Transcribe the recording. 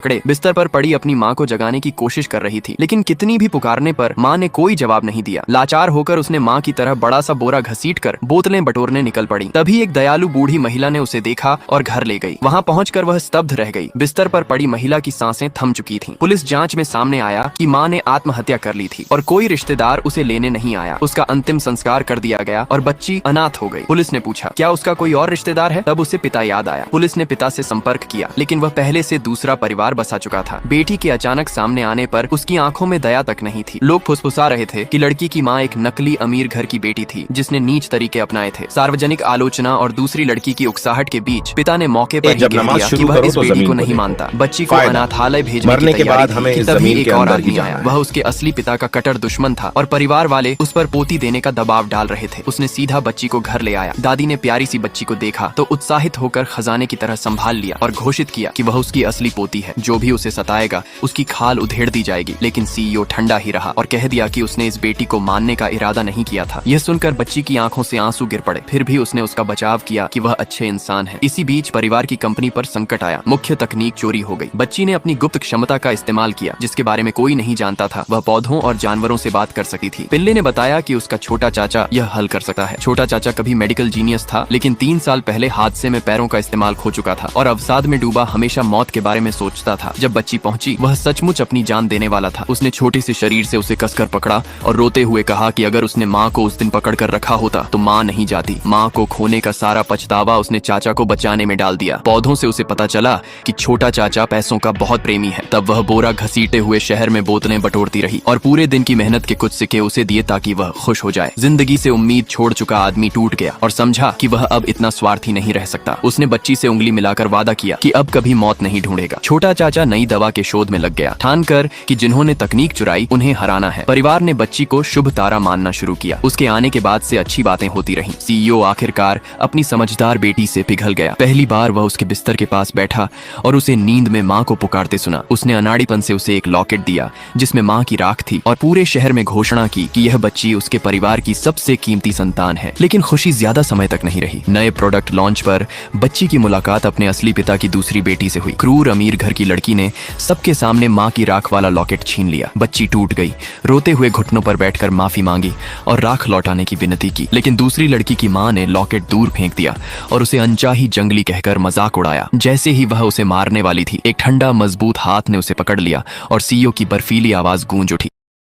कड़े बिस्तर पर पड़ी अपनी माँ को जगाने की कोशिश कर रही थी, लेकिन कितनी भी पुकारने पर माँ ने कोई जवाब नहीं दिया। लाचार होकर उसने माँ की तरह बड़ा सा बोरा घसीटकर बोतलें बटोरने निकल पड़ी। तभी एक दयालु बूढ़ी महिला ने उसे देखा और घर ले गई। वहाँ पहुंचकर वह स्तब्ध रह गई। बिस्तर पर पड़ी महिला की सांसें थम चुकी थीं। पुलिस जांच में सामने आया कि माँ ने आत्महत्या कर ली थी और कोई रिश्तेदार उसे लेने नहीं आया। उसका अंतिम संस्कार कर दिया गया और बच्ची अनाथ हो गई। पुलिस ने पूछा, क्या उसका कोई और रिश्तेदार है? तब उसे पिता याद आया। पुलिस ने पिता से संपर्क किया, लेकिन वह पहले से दूसरा परिवार बसा चुका था। बेटी के अचानक सामने आने पर उसकी आंखों में दया तक नहीं थी। लोग फुसफुसा रहे थे कि लड़की की माँ एक नकली अमीर घर की बेटी थी जिसने नीच तरीके अपनाए थे। सार्वजनिक आलोचना और दूसरी लड़की की उकसाहट के बीच पिता ने मौके पर ही कह दिया कि वह इस बेटी को नहीं मानता। बच्ची को अनाथालय भेजने की तैयारी थी कि तभी एक और आदमी आया। वह उसके असली पिता का कट्टर दुश्मन था और परिवार वाले उस पर पोती देने का दबाव डाल रहे थे। उसने सीधा बच्ची को घर ले आया। दादी ने प्यारी सी बच्ची को देखा तो उत्साहित होकर खजाने की तरह संभाल लिया और घोषित किया कि वह उसकी असली पोती है। जो भी उसे सताएगा उसकी खाल उधेड़ दी जाएगी। लेकिन सीईओ ठंडा ही रहा और कह दिया कि उसने इस बेटी को मारने का इरादा नहीं किया था। यह सुनकर बच्ची की आंखों से आंसू गिर पड़े। फिर भी उसने उसका बचाव किया कि वह अच्छे इंसान है। इसी बीच परिवार की कंपनी पर संकट आया। मुख्य तकनीक चोरी हो गई। बच्ची ने अपनी गुप्त क्षमता का इस्तेमाल किया जिसके बारे में कोई नहीं जानता था। वह पौधों और जानवरों से बात कर सकती थी। पिल्ले ने बताया कि उसका छोटा चाचा यह हल कर सकता है। छोटा चाचा कभी मेडिकल जीनियस था, लेकिन 3 साल पहले हादसे में पैरों का इस्तेमाल खो चुका था और अवसाद में डूबा हमेशा मौत के बारे में सोचता था। जब बच्ची पहुंची वह सचमुच अपनी जान देने वाला था। उसने छोटे से शरीर से उसे कसकर पकड़ा और रोते हुए कहा कि अगर उसने माँ को उस दिन पकड़ कर रखा होता तो माँ नहीं जाती। माँ को खोने का सारा पछतावा उसने चाचा को बचाने में डाल दिया। पौधों से उसे पता चला कि छोटा चाचा पैसों का बहुत प्रेमी है। तब वह बोरा घसीटे हुए शहर में बोतलें बटोरती रही और पूरे दिन की मेहनत के कुछ सिक्के उसे दिए ताकि वह खुश हो जाए। जिंदगी से उम्मीद छोड़ चुका आदमी टूट गया और समझा कि वह अब इतना स्वार्थी नहीं रह सकता। उसने बच्ची से उंगली मिलाकर वादा किया कि अब कभी मौत नहीं ढूंढेगा। छोटा चाचा नई दवा के शोध में लग गया, ठान कर कि जिन्होंने तकनीक चुराई उन्हें हराना है। परिवार ने बच्ची को शुभ तारा मानना शुरू किया। उसके आने के बाद से अच्छी बातें होती रहीं। सीईओ आखिरकार अपनी समझदार बेटी से पिघल गया। पहली बार वह उसके बिस्तर के पास बैठा और उसे नींद में माँ को पुकारते सुना। उसने अनाड़ीपन से उसे एक लॉकेट दिया जिसमें माँ की राख थी और पूरे शहर में घोषणा की कि यह बच्ची उसके परिवार की सबसे कीमती संतान है। लेकिन खुशी ज्यादा समय तक नहीं रही। नए प्रोडक्ट लॉन्च पर बच्ची की मुलाकात अपने असली पिता की दूसरी बेटी से हुई। क्रूर अमीर घर की लड़की ने सबके सामने माँ की राख वाला लॉकेट छीन लिया। बच्ची टूट गई, रोते हुए घुटनों पर बैठकर माफी मांगी और राख लौटाने की विनती की। लेकिन दूसरी लड़की की माँ ने लॉकेट दूर फेंक दिया और उसे अनचाही जंगली कहकर मजाक उड़ाया। जैसे ही वह उसे मारने वाली थी, एक ठंडा मजबूत हाथ ने उसे पकड़ लिया और सीईओ की बर्फीली आवाज गूंज उठी।